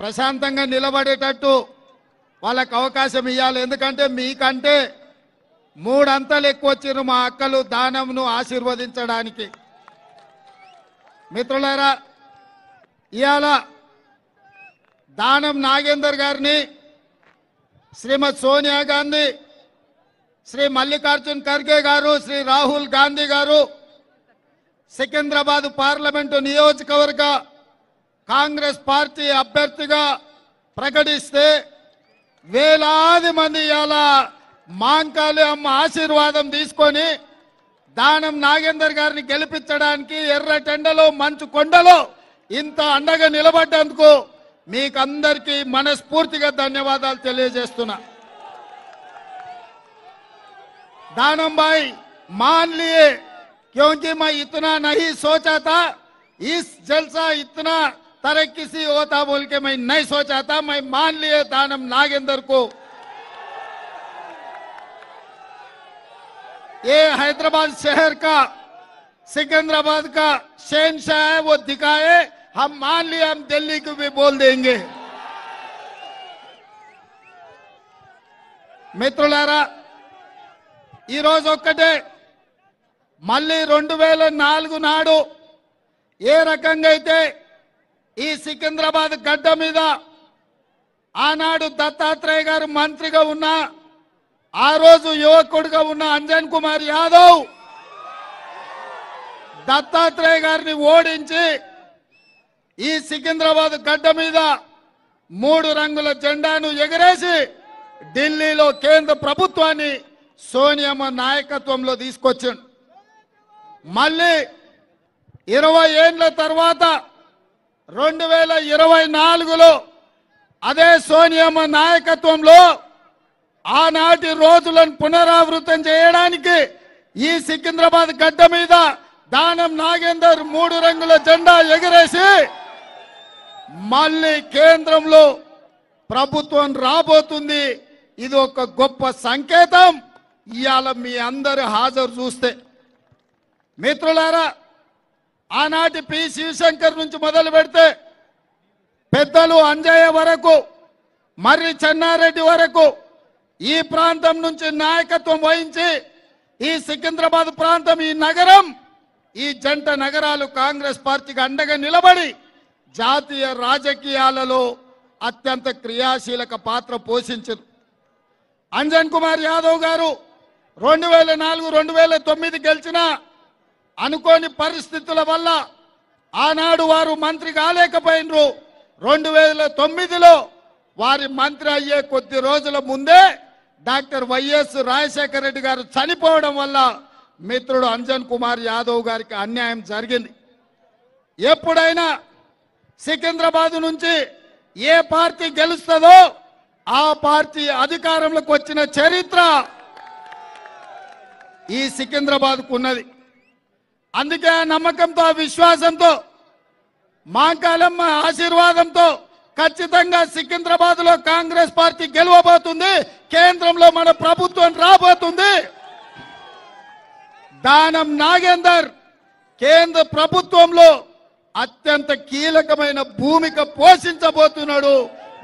ప్రశాంతంగా నిలబడేటట్టు వాళ్ళకి అవకాశం ఇవ్వాలి. ఎందుకంటే మీకంటే 3 అంతలు ఎక్కువ వచ్చిన మా అక్కలు దానంను ఆశీర్వదించడానికి. మిత్రులారా, ఇవాళ దానం నాగేందర్ గారిని, శ్రీమతి సోనియా గాంధీ, శ్రీ మల్లికార్జున్ ఖర్గే గారు, శ్రీ రాహుల్ గాంధీ గారు సికింద్రాబాద్ పార్లమెంటు నియోజకవర్గ కాంగ్రెస్ పార్టీ అభ్యర్థిగా ప్రకటిస్తే వేలాది మంది ఇవాళ మాంకాళి అమ్మ ఆశీర్వాదం తీసుకొని దానం నాగేందర్ గారిని గెలిపించడానికి ఎర్రటెండలో మంచు కొండలో ఇంత అండగా నిలబడ్డందుకు మీకందరికీ మనస్ఫూర్తిగా ధన్యవాదాలు తెలియజేస్తున్నా. दानम भाई मान लिए, क्योंकि मैं इतना नहीं सोचा था, इस जलसा इतना तरक्की से होता बोल के मैं नहीं सोचा था. मैं मान लिए दानम नागेंद्र को. ये हैदराबाद शहर का, सिकंदराबाद का शहंशाह है, वो दिखाए. हम मान लिए, हम दिल्ली को भी बोल देंगे. मित्रुलारा, ఈ రోజు ఒక్కటే మళ్ళీ 2004 నాడు ఏ రకంగా అయితే ఈ సికింద్రాబాద్ గడ్డ మీద ఆనాడు దత్తాత్రేయ గారు మంత్రిగా ఉన్న, ఆ రోజు యువకుడిగా ఉన్న అంజన్ కుమార్ యాదవ్ దత్తాత్రేయ గారిని ఓడించి ఈ సికింద్రాబాద్ గడ్డ మీద 3 రంగుల జెండాను ఎగరేసి ఢిల్లీలో కేంద్ర ప్రభుత్వాన్ని సోనియమ్మ నాయకత్వంలో తీసుకొచ్చాడు. మళ్ళీ 20 ఏళ్ల తర్వాత 2024లో అదే సోనియమ్మ నాయకత్వంలో ఆనాటి రోజులను పునరావృతం చేయడానికి ఈ సికింద్రాబాద్ గడ్డ మీద దానం నాగేందర్ 3 రంగుల జెండా ఎగరేసి మళ్ళీ కేంద్రంలో ప్రభుత్వం రాబోతుంది. ఇది ఒక గొప్ప సంకేతం. ఇవాళ మీ అందరి హాజరు చూస్తే మిత్రులారా, ఆనాటి పి శివశంకర్ నుంచి మొదలు పెడితే పెద్దలు అంజయ్య వరకు, మర్రి చెన్నారెడ్డి వరకు ఈ ప్రాంతం నుంచి నాయకత్వం వహించి ఈ సికింద్రాబాద్ ప్రాంతం, ఈ నగరం, ఈ జంట నగరాలు కాంగ్రెస్ పార్టీకి అండగా నిలబడి జాతీయ రాజకీయాలలో అత్యంత క్రియాశీలక పాత్ర పోషించారు. అంజన్ కుమార్ యాదవ్ గారు 2004, 2009 గెలిచిన అనుకోని పరిస్థితుల వల్ల ఆనాడు వారు మంత్రి కాలేకపోయినరు. 2009లో వారి మంత్రి అయ్యే కొద్ది రోజుల ముందే డాక్టర్ వైఎస్ రాజశేఖర రెడ్డి గారు చనిపోవడం వల్ల మిత్రుడు అంజన్ కుమార్ యాదవ్ గారికి అన్యాయం జరిగింది. ఎప్పుడైనా సికింద్రాబాద్ నుంచి ఏ పార్టీ గెలుస్తుందో ఆ పార్టీ అధికారంలోకి వచ్చిన చరిత్ర ఈ సికింద్రాబాద్కు ఉన్నది. అందుకే ఆ నమ్మకంతో, ఆ విశ్వాసంతో, మాంకాళమ్మ ఆశీర్వాదంతో ఖచ్చితంగా సికింద్రాబాద్లో కాంగ్రెస్ పార్టీ గెలవబోతుంది. కేంద్రంలో మన ప్రభుత్వం రాబోతుంది. దానం నాగేందర్ కేంద్ర ప్రభుత్వంలో అత్యంత కీలకమైన భూమిక పోషించబోతున్నాడు.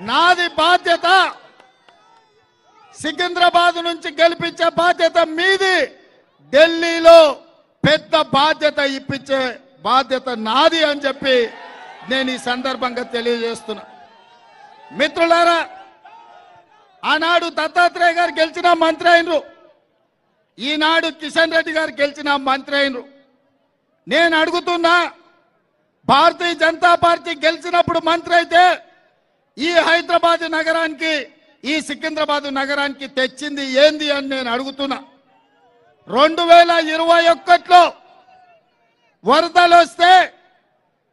నాది బాధ్యత, సికింద్రాబాద్ నుంచి గెలిపించే బాధ్యత మీది, ఢిల్లీలో పెద్ద బాధ్యత ఇప్పించే బాధ్యత నాది అని చెప్పి నేను ఈ సందర్భంగా తెలియజేస్తున్నా. మిత్రులారా, ఆనాడు దత్తాత్రేయ గారు గెలిచిన మంత్రి అయినరు, ఈనాడు కిషన్ రెడ్డి గారు గెలిచిన మంత్రి అయినరు. నేను అడుగుతున్నా, భారతీయ జనతా పార్టీ గెలిచినప్పుడు మంత్రి అయితే ఈ హైదరాబాద్ నగరానికి, ఈ సికింద్రాబాద్ నగరానికి తెచ్చింది ఏంది అని నేను అడుగుతున్నా. 2021లో వరదలు వస్తే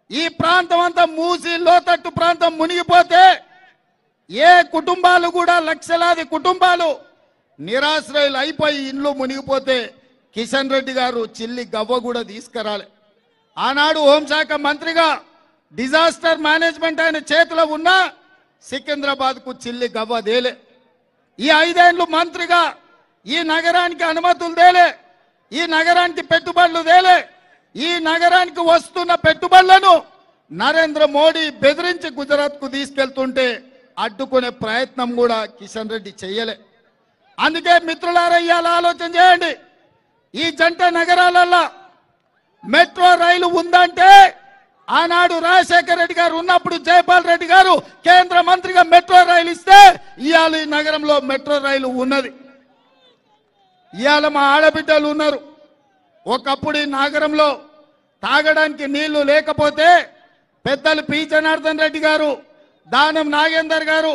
ఈ ప్రాంతం అంతా మూసి లోతట్టు ప్రాంతం మునిగిపోతే ఏ కుటుంబాలు కూడా, లక్షలాది కుటుంబాలు నిరాశ్రయులు అయిపోయి ఇండ్లు మునిగిపోతే కిషన్ రెడ్డి గారు చిల్లి గవ్వ కూడా తీసుకురాలే. ఆనాడు హోంశాఖ మంత్రిగా డిజాస్టర్ మేనేజ్మెంట్ ఆయన చేతిలో ఉన్న సికింద్రాబాద్కు చిల్లి గవ్వ దేలే. ఈ 5 ఏళ్లు మంత్రిగా ఈ నగరానికి అనుమతులు దేలే, ఈ నగరానికి పెట్టుబడులు దేలే, ఈ నగరానికి వస్తున్న పెట్టుబడులను నరేంద్ర మోడీ బెదిరించి గుజరాత్కు తీసుకెళ్తుంటే అడ్డుకునే ప్రయత్నం కూడా కిషన్ రెడ్డి చేయలే. అందుకే మిత్రులారా ఇవాళ ఆలోచన చేయండి. ఈ జంట నగరాలలో మెట్రో రైలు ఉందంటే ఆనాడు రాజశేఖర రెడ్డి గారు ఉన్నప్పుడు జైపాల్ రెడ్డి గారు కేంద్ర మంత్రిగా మెట్రో రైలు ఇస్తే ఇవాళ ఈ నగరంలో మెట్రో రైలు ఉన్నది. ఇవాళ మా ఆడబిడ్డలు ఉన్నారు. ఒకప్పుడు ఈ నగరంలో తాగడానికి నీళ్లు లేకపోతే పెద్దలు పి జనార్దన్ రెడ్డి గారు, దానం నాగేందర్ గారు,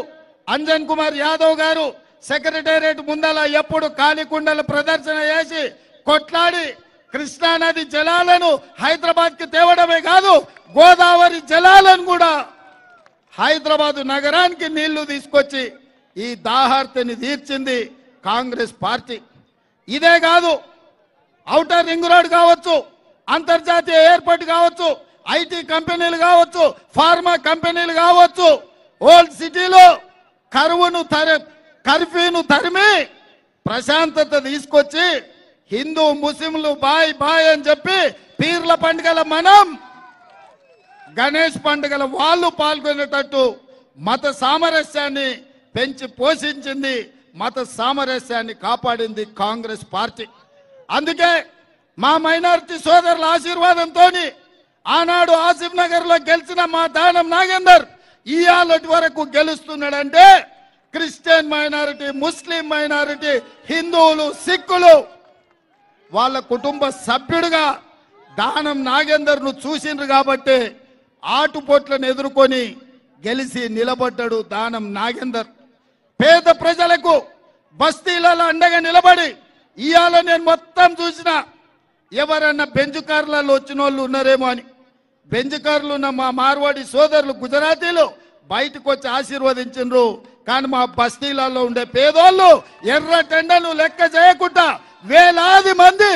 అంజన్ కుమార్ యాదవ్ గారు సెక్రటేరియట్ ముందల ఎప్పుడు కాలికుండల ప్రదర్శన చేసి కొట్లాడి కృష్ణానది జలాలను హైదరాబాద్ కి తేవడమే కాదు, గోదావరి జలాలను కూడా హైదరాబాద్ నగరానికి నీళ్లు తీసుకొచ్చి ఈ దాహార్తిని తీర్చింది కాంగ్రెస్ పార్టీ. ఇదే కాదు, ఔటర్ రింగ్ రోడ్ కావచ్చు, అంతర్జాతీయ ఎయిర్పోర్ట్ కావచ్చు, ఐటీ కంపెనీలు కావచ్చు, ఫార్మా కంపెనీలు కావచ్చు, ఓల్డ్ సిటీలో కర్ఫ్యూను తరిమి ప్రశాంతత తీసుకొచ్చి హిందూ ముస్లింలు బాయ్ బాయ్ అని చెప్పి పీర్ల పండుగల మనం, గణేష్ పండుగల వాళ్ళు పాల్గొనేటట్టు మత సామరస్యాన్ని పెంచి పోషించింది, మత సామరస్యాన్ని కాపాడింది కాంగ్రెస్ పార్టీ. అందుకే మా మైనారిటీ సోదరుల ఆశీర్వాదంతో ఆనాడు ఆసిఫ్ నగర్ లో గెలిచిన మా దానం నాగేందర్ ఇయాలటి వరకు గెలుస్తున్నాడంటే క్రిస్టియన్ మైనారిటీ, ముస్లిం మైనారిటీ, హిందువులు, సిక్కులు వాళ్ళ కుటుంబ సభ్యుడిగా దానం నాగేందర్ ను చూసిండ్రు కాబట్టి ఆటుపోట్లను ఎదుర్కొని గెలిచి నిలబడ్డాడు దానం నాగేందర్. పేద ప్రజలకు బస్తీలలో అండగా నిలబడి ఇవాళ నేను మొత్తం చూసిన ఎవరన్నా బెంచ్ కార్లలో వచ్చిన వాళ్ళు ఉన్నారేమో అని. బెంచ్ కార్లు ఉన్న మా మార్వాడి సోదరులు గుజరాతీలు బయటకు వచ్చి ఆశీర్వదించిండ్రు. కానీ మా బస్తీలలో ఉండే పేదోళ్ళు ఎర్ర టెండలు లెక్క చేయకుండా వేలాది మంది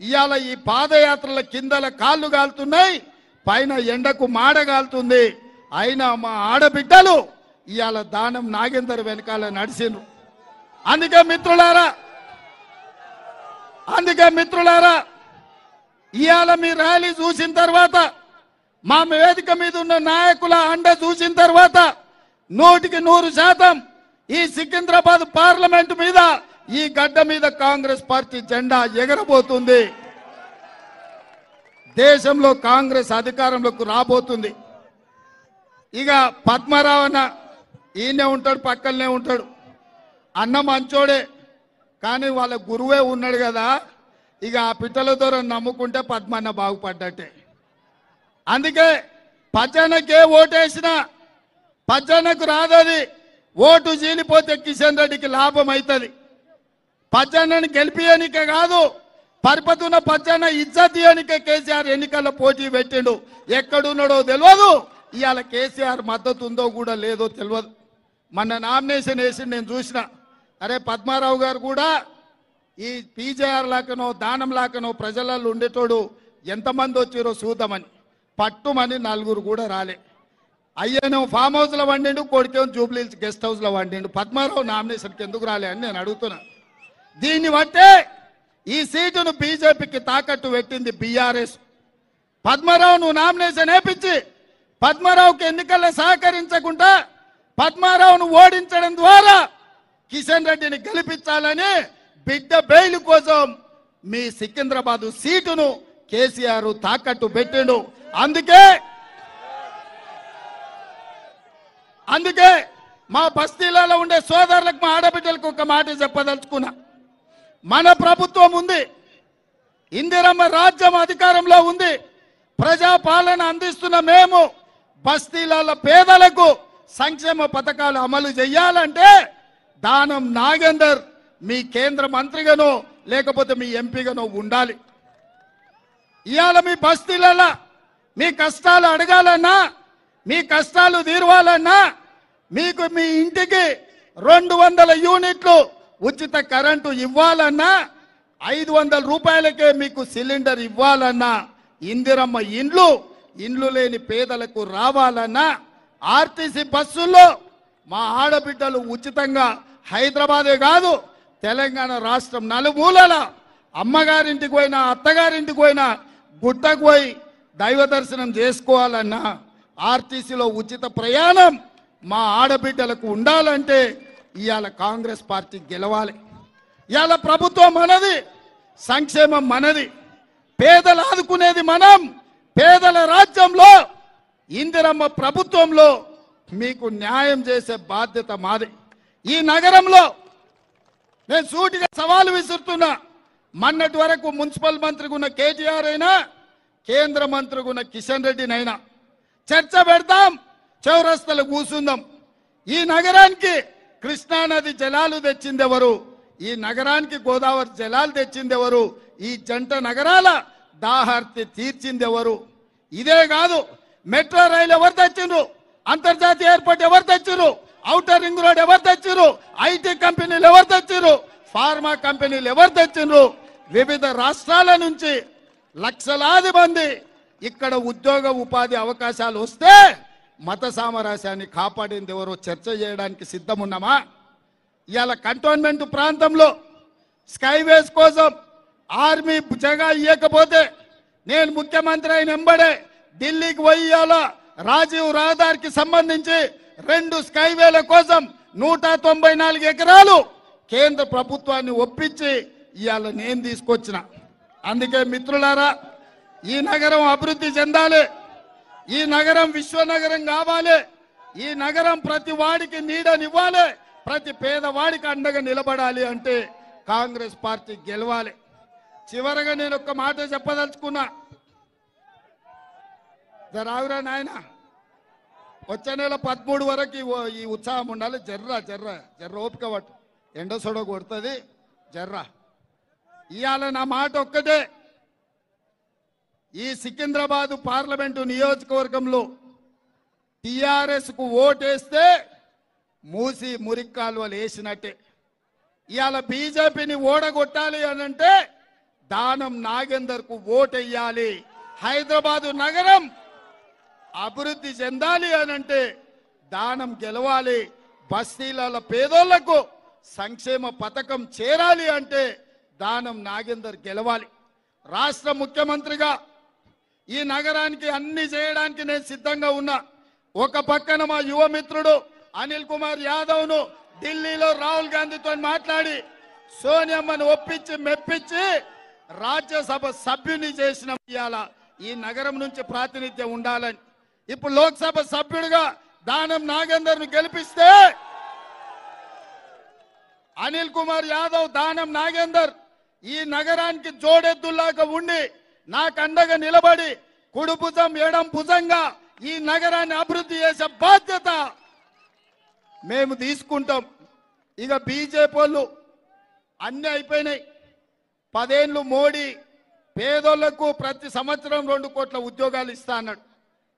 ఇవాళ ఈ పాదయాత్రల కిందల కాళ్ళు కాలుతున్నాయి, పైన ఎండకు మాడ కాలుతుంది. అయినా మా ఆడబిడ్డలు ఇవాళ దానం నాగేందర్ వెనకాల నడిచిండ్రు. అందుకే మిత్రులారా ఇవాళ మీ ర్యాలీ చూసిన తర్వాత, మా వేదిక మీద ఉన్న నాయకుల అండ చూసిన తర్వాత 100% ఈ సికింద్రాబాద్ పార్లమెంట్ మీద, ఈ గడ్డ మీద కాంగ్రెస్ పార్టీ జెండా ఎగరబోతుంది. దేశంలో కాంగ్రెస్ అధికారంలోకి రాబోతుంది. ఇక పద్మారావు అన్న ఈయనే ఉంటాడు, పక్కనే ఉంటాడు. అన్న మంచోడే, కానీ వాళ్ళ గురువే ఉన్నాడు కదా, ఇక ఆ పిట్టల ద్వారా నమ్ముకుంటే పద్మన్న బాగుపడ్డట్టే. అందుకే పచ్చన్నకే ఓటేసినా పచ్చన్నకు రాదది, ఓటు చీలిపోతే కిషన్ రెడ్డికి లాభం అవుతుంది. పచ్చన్నని గెలిపియనికే కాదు, పరిపతున్న పచ్చన్న ఇజ్జతీయనికే కేసీఆర్ ఎన్నికల్లో పోటీ పెట్టిండు. ఎక్కడున్నాడో తెలియదు, ఇవాళ కేసీఆర్ మద్దతు ఉందో కూడా లేదో తెలియదు. మొన్న నామినేషన్ వేసి నేను చూసిన, అరే పద్మారావు గారు కూడా ఈ పీజేఆర్ లాకనో దానం లాకనో ప్రజలలో ఉండేటోడు ఎంతమంది వచ్చారో చూద్దామని పట్టుమని 4 కూడా రాలే. అయ్యేనో ఫామ్ హౌస్లో వండిండు, కొడుకేమో జూబ్లీహిల్స్ గెస్ట్ హౌస్లో వండిండు. పద్మారావు నామినేషన్కి ఎందుకు రాలే అని నేను అడుగుతున్నా. దీన్ని బట్టే ఈ సీటును బీజేపీకి తాకట్టు పెట్టింది బీఆర్ఎస్. పద్మారావును నామినేషన్ వేపించి పద్మారావుకి ఎన్నికల్లో సహకరించకుండా పద్మారావును ఓడించడం ద్వారా కిషన్ రెడ్డిని గెలిపించాలని బిడ్డ బెయిల్ కోసం మీ సికింద్రాబాద్ సీటును కేసీఆర్ తాకట్టు పెట్టిండు. అందుకే మా బస్తీలలో ఉండే సోదరులకు, మా ఆడబిడ్డలకు ఒక మాట చెప్పదలుచుకున్నా. మన ప్రభుత్వం ఉంది, ఇందిరమ్మ రాజ్యం అధికారంలో ఉంది, ప్రజాపాలన అందిస్తున్న మేము బస్తీలలో పేదలకు సంక్షేమ పథకాలు అమలు చేయాలంటే దానం నాగేందర్ మీ కేంద్ర మంత్రిగానో లేకపోతే మీ ఎంపీగానో ఉండాలి. ఇవాళ మీ బస్తీలలో మీ కష్టాలు అడగాలన్నా, మీ కష్టాలు తీరవాలన్నా, మీకు మీ ఇంటికి 200 యూనిట్లు ఉచిత కరెంటు ఇవ్వాలన్నా, 500 రూపాయలకే మీకు సిలిండర్ ఇవ్వాలన్నా, ఇందిరమ్మ ఇండ్లు లేని పేదలకు రావాలన్నా, ఆర్టీసీ బస్సుల్లో మా ఆడబిడ్డలు ఉచితంగా హైదరాబాదే కాదు తెలంగాణ రాష్ట్రం నలుమూలల అమ్మగారింటికి పోయినా, అత్తగారింటికి పోయినా, గుట్టకు పోయి దైవ దర్శనం చేసుకోవాలన్నా, ఆర్టీసీలో ఉచిత ప్రయాణం మా ఆడబిడ్డలకు ఉండాలంటే ఇవాళ కాంగ్రెస్ పార్టీ గెలవాలి. ఇవాళ ప్రభుత్వం మనది, సంక్షేమం మనది, పేదలు ఆదుకునేది మనం. పేదల రాజ్యంలో ఇందిరమ్మ ప్రభుత్వంలో మీకు న్యాయం చేసే బాధ్యత మాది. ఈ నగరంలో నేను సూటిగా సవాలు విసురుతున్నా. మొన్నటి వరకు మున్సిపల్ మంత్రిగా ఉన్న కేటీఆర్ అయినా, కేంద్ర మంత్రిగా ఉన్న కిషన్ రెడ్డినైనా చర్చ పెడతాం, చౌరస్తలు కూసుందాం. ఈ నగరానికి కృష్ణానది జలాలు తెచ్చింది ఎవరు? ఈ నగరానికి గోదావరి జలాలు తెచ్చింది ఎవరు? ఈ జంట నగరాల దాహార్తి తీర్చింది ఎవరు? ఇదే కాదు, మెట్రో రైలు ఎవరు తెచ్చిండ్రు? అంతర్జాతీయ ఎయిర్పోర్ట్ ఎవరు తెచ్చారు? ఔటర్ రింగ్ రోడ్ ఎవరు తెచ్చారు? ఐటీ కంపెనీలు ఎవరు తెచ్చారు? ఫార్మా కంపెనీలు ఎవరు తెచ్చిండ్రు? వివిధ రాష్ట్రాల నుంచి లక్షలాది మంది ఇక్కడ ఉద్యోగ ఉపాధి అవకాశాలు వస్తే మత సామరస్యాన్ని కాపాడింది ఎవరో చర్చ చేయడానికి సిద్ధమున్నామా? ఇవాళ కంటోన్మెంట్ ప్రాంతంలో స్కైవేస్ కోసం ఆర్మీ జగా ఇవ్వకపోతే నేను ముఖ్యమంత్రి అయిన వెంబడే ఢిల్లీకి పోయి ఇవాళ రాజీవ్ రహదారికి సంబంధించి 2 స్కైవేల కోసం 194 ఎకరాలు కేంద్ర ప్రభుత్వాన్ని ఒప్పించి ఇవాళ నేను తీసుకొచ్చిన. అందుకే మిత్రులారా, ఈ నగరం అభివృద్ధి చెందాలి, ఈ నగరం విశ్వనగరం కావాలి, ఈ నగరం ప్రతి వాడికి నీడనివ్వాలి, ప్రతి పేదవాడికి అండగా నిలబడాలి అంటే కాంగ్రెస్ పార్టీ గెలవాలి. చివరగా నేను ఒక్క మాట చెప్పదలుచుకున్నా. రావురా నాయన, వచ్చే నెల 13 వరకు ఈ ఉత్సాహం ఉండాలి. జర్ర ఓపిక పట్టు, ఎండ సొడ కొడుతుంది జర్ర. ఇవాళ నా మాట ఒక్కటే, ఈ సికింద్రాబాద్ పార్లమెంటు నియోజకవర్గంలో టిఆర్ఎస్ కు ఓటేస్తే మూసి మురిక్కాలువలు వేసినట్టే. ఇవాళ బీజేపీని ఓడగొట్టాలి అనంటే దానం నాగేందర్ కు ఓటెయ్యాలి. హైదరాబాదు నగరం అభివృద్ధి చెందాలి అనంటే దానం గెలవాలి. బస్తీల పేదోళ్లకు సంక్షేమ పథకం చేరాలి అంటే దానం నాగేందర్ గెలవాలి. రాష్ట్ర ముఖ్యమంత్రిగా ఈ నగరానికి అన్ని చేయడానికి నేను సిద్ధంగా ఉన్నా. ఒక పక్కన మా యువ మిత్రుడు అనిల్ కుమార్ యాదవ్ ను ఢిల్లీలో రాహుల్ గాంధీతో మాట్లాడి సోనియమ్మను ఒప్పించి మెప్పించి రాజ్యసభ సభ్యుని చేసిన ఇవాళ ఈ నగరం నుంచి ప్రాతినిధ్యం ఉండాలని. ఇప్పుడు లోక్సభ సభ్యుడిగా దానం నాగేందర్ ను గెలిపిస్తే అనిల్ కుమార్ యాదవ్, దానం నాగేందర్ ఈ నగరానికి జోడెద్దులాగా ఉండి నాకు అండగా నిలబడి కుడి భుజం ఎడం భుజంగా ఈ నగరాన్ని అభివృద్ధి చేసే బాధ్యత మేము తీసుకుంటాం. ఇక బీజేపీ వాళ్ళు అన్ని అయిపోయినాయి. 10 ఏళ్ళు మోడీ పేదోళ్లకు ప్రతి సంవత్సరం 2 కోట్ల ఉద్యోగాలు ఇస్తా అన్నాడు.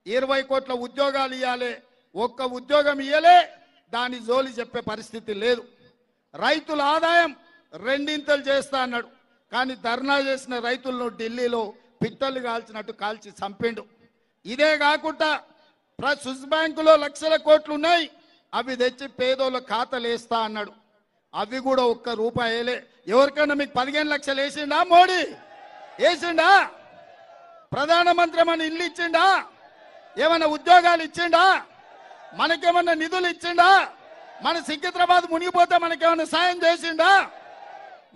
20 కోట్ల ఉద్యోగాలు ఇవ్వాలి, ఒక్క ఉద్యోగం ఇవ్వలే. దాని జోలి చెప్పే పరిస్థితి లేదు. రైతుల ఆదాయం 2 చేస్తా అన్నాడు. కానీ ధర్నా చేసిన రైతులను ఢిల్లీలో పిట్టలు కాల్చినట్టు కాల్చి చంపిండు. ఇదే కాకుండా స్విస్ బ్యాంకులో లక్షల కోట్లు ఉన్నాయి, అవి తెచ్చి పేదోళ్ళ ఖాతాలు వేస్తా అన్నాడు. అవి కూడా ₹1 వేయలే. ఎవరికైనా మీకు 15 లక్షలు వేసిండా? మోడీ వేసిండా? ప్రధానమంత్రి ఏమన్నా ఇల్లు ఇచ్చిండా? ఏమన్నా ఉద్యోగాలు ఇచ్చిండా? మనకేమన్నా నిధులు ఇచ్చిండా? మన సికింద్రాబాద్ మునిగిపోతే మనకేమన్నా సాయం చేసిండా?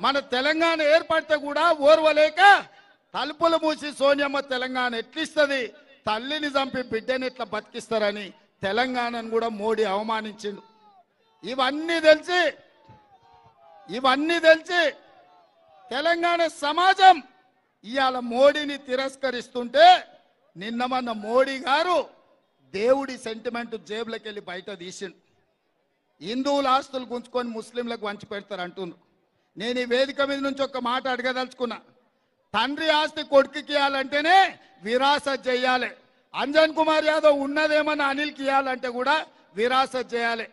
మన తెలంగాణ ఏర్పడితే కూడా ఓర్వలేక తలుపులు మూసి సోనియమ్మ తెలంగాణ ఎట్లిస్తుంది, తల్లిని చంపి బిడ్డని ఎట్లా బతికిస్తారని తెలంగాణను కూడా మోడీ అవమానించిండు. ఇవన్నీ తెలిసి తెలంగాణ సమాజం ఇవాళ మోడీని తిరస్కరిస్తుంటే నిన్న మన మోడీ గారు దేవుడి సెంటిమెంట్ జేబులకు వెళ్ళి బయట తీసిండు. హిందువుల ఆస్తులు గుంచుకొని ముస్లింలకు వంచి పెడతారు అంటున్నారు. నేను ఈ వేదిక మీద నుంచి ఒక మాట అడగదలుచుకున్నా. తండ్రి ఆస్తి కొడుకుకి ఇవ్వాలంటేనే విరాసత్ చేయాలి. అంజన్ కుమార్ యాదవ్ ఉన్నదేమన్నా అనిల్కి ఇవ్వాలంటే కూడా విరాసత్ చేయాలి.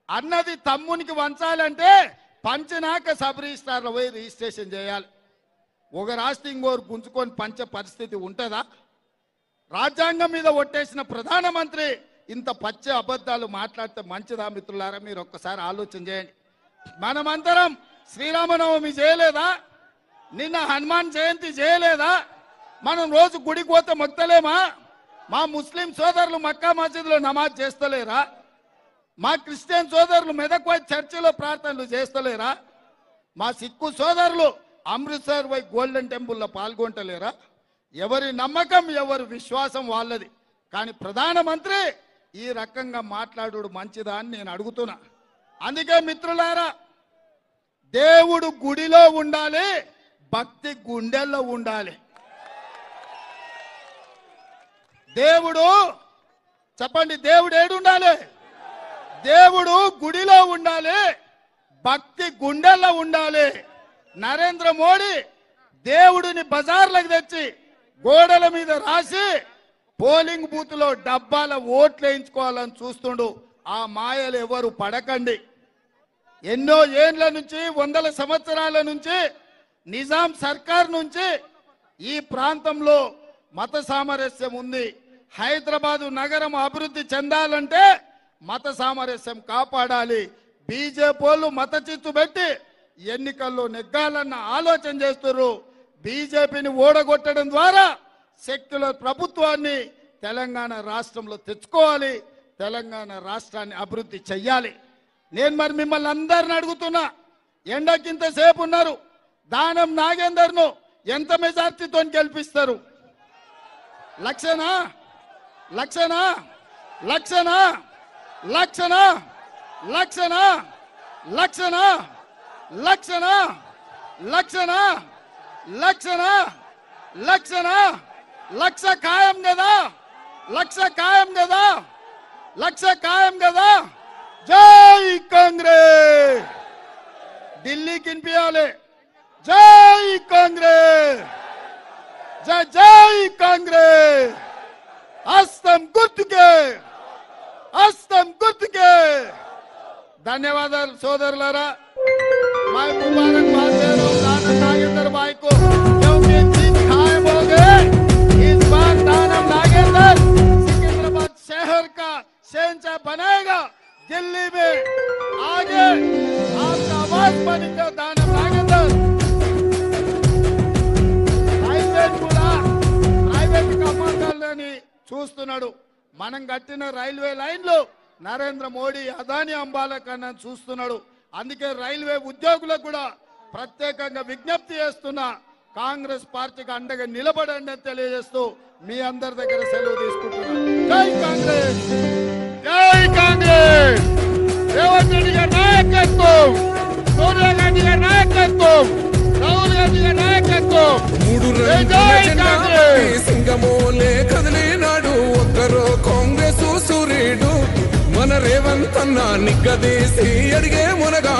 అన్నది తమ్మునికి వంచాలంటే పంచినాక సబ్ రిజిస్ట్రార్లో పోయి రిజిస్ట్రేషన్ చేయాలి. ఒక రాష్ట్రం ఇంకోరు గుంజుకొని పంచే పరిస్థితి ఉంటుందా? రాజ్యాంగం మీద ఒట్టేసిన ప్రధానమంత్రి ఇంత పచ్చ అబద్ధాలు మాట్లాడితే మంచిదా? మిత్రులారా, మీరు ఒక్కసారి ఆలోచన చేయండి. మనమందరం శ్రీరామనవమి చేయలేదా? నిన్న హనుమాన్ జయంతి చేయలేదా? మనం రోజు గుడికి పోతే మొత్తలేమా? మా ముస్లిం సోదరులు మక్కా మసీదులో నమాజ్ చేస్తలేరా? మా క్రిస్టియన్ సోదరులు మెదక్ పోయి చర్చిలో ప్రార్థనలు చేస్తలేరా? మా సిక్కు సోదరులు అమృత్సర్ పోయి గోల్డెన్ టెంపుల్లో పాల్గొంటలేరా? ఎవరి నమ్మకం ఎవరి విశ్వాసం వాళ్ళది. కానీ ప్రధానమంత్రి ఈ రకంగా మాట్లాడు మంచిదా అని నేను అడుగుతున్నా. అందుకే మిత్రులారా, దేవుడు గుడిలో ఉండాలి, భక్తి గుండెల్లో ఉండాలి. దేవుడు చెప్పండి, దేవుడు ఏడు ఉండాలి? దేవుడు గుడిలో ఉండాలి, భక్తి గుండెల్లో ఉండాలి. నరేంద్ర మోడీ దేవుడిని బజార్లకు తెచ్చి గోడల మీద రాసి పోలింగ్ బూత్ లో డబ్బాల ఓట్లు వేయించుకోవాలని చూస్తుండు. ఆ మాయలు ఎవరు పడకండి. ఎన్నో ఏండ్ల నుంచి, వందల సంవత్సరాల నుంచి నిజాం సర్కార్ నుంచి ఈ ప్రాంతంలో మత సామరస్యం ఉంది. హైదరాబాదు నగరం అభివృద్ధి చెందాలంటే మత సామరస్యం కాపాడాలి. బీజేపీ వాళ్ళు మత చిత్తు పెట్టి ఎన్నికల్లో నెగ్గాలన్న ఆలోచన చేస్తున్నారు. బీజేపీని ఓడగొట్టడం ద్వారా సెక్యులర్ ప్రభుత్వాన్ని తెలంగాణ రాష్ట్రంలో తెచ్చుకోవాలి, తెలంగాణ రాష్ట్రాన్ని అభివృద్ధి చెయ్యాలి. నేను మరి మిమ్మల్ని అందరిని అడుగుతున్నా, ఎండకింత సేపు ఉన్నారు, దానం నాగేందర్ను ఎంత మెజార్టీతో గెలిపిస్తారు? లక్షనా? లక్షనా? లక్షనా? లక్షనా? లక్షనా? లక్షనా? లక్షనా? లక్షనా? లక్షనా? లక్షనా? లక్ష ఖాయం కదా? లక్ష ఖాయం కదా? లక్ష ఖాయం కదా? జై కాంగ్రెస్! ఢిల్లీకి వినిపించాలి, జై కాంగ్రెస్! జై జై కాంగ్రెస్! హస్తం గుర్తుకే, హస్తం గుర్తుకే. ధన్యవాదాలు సోదరులారా. मैं मुबारकबाद दे रहा हूँ दानव नागेंद्र भाई को, क्योंकि जीत कायम हो गए। इस बार दानव नागेंद्र सिकंदराबाद शहर का शहंशाह बनाएगा। दिल्ली में आगे आपका आवाज बनेगा दानव नागेंद्र। ప్రైవేట్ కూడా ప్రైవేట్ కమాండాలని చూస్తున్నాడు. మనం కట్టిన రైల్వే లైన్లు నరేంద్ర మోడీ అదాని అంబాలా కన్నా చూస్తున్నాడు. అందుకే రైల్వే ఉద్యోగులకు కూడా ప్రత్యేకంగా విజ్ఞప్తి చేస్తున్నా, కాంగ్రెస్ పార్టీకి అండగా నిలబడండి అని తెలియజేస్తూ మీ అందరి దగ్గర సెలవు తీసుకుంటున్నా. జై కాంగ్రెస్! జై కాంగ్రెస్! రేవంత్ రెడ్డి గారి నాయకత్వం, సోనియా గాంధీ గారి నాయకత్వం, రాహుల్ గాంధీ గారి నాయకత్వం. సింగమోలే కదిలినాడు ఒక్కరో కాంగ్రెస్ సూర్యుడు. మన రేవంత్ అన్న నిగ్గదీసి అడిగే మునగా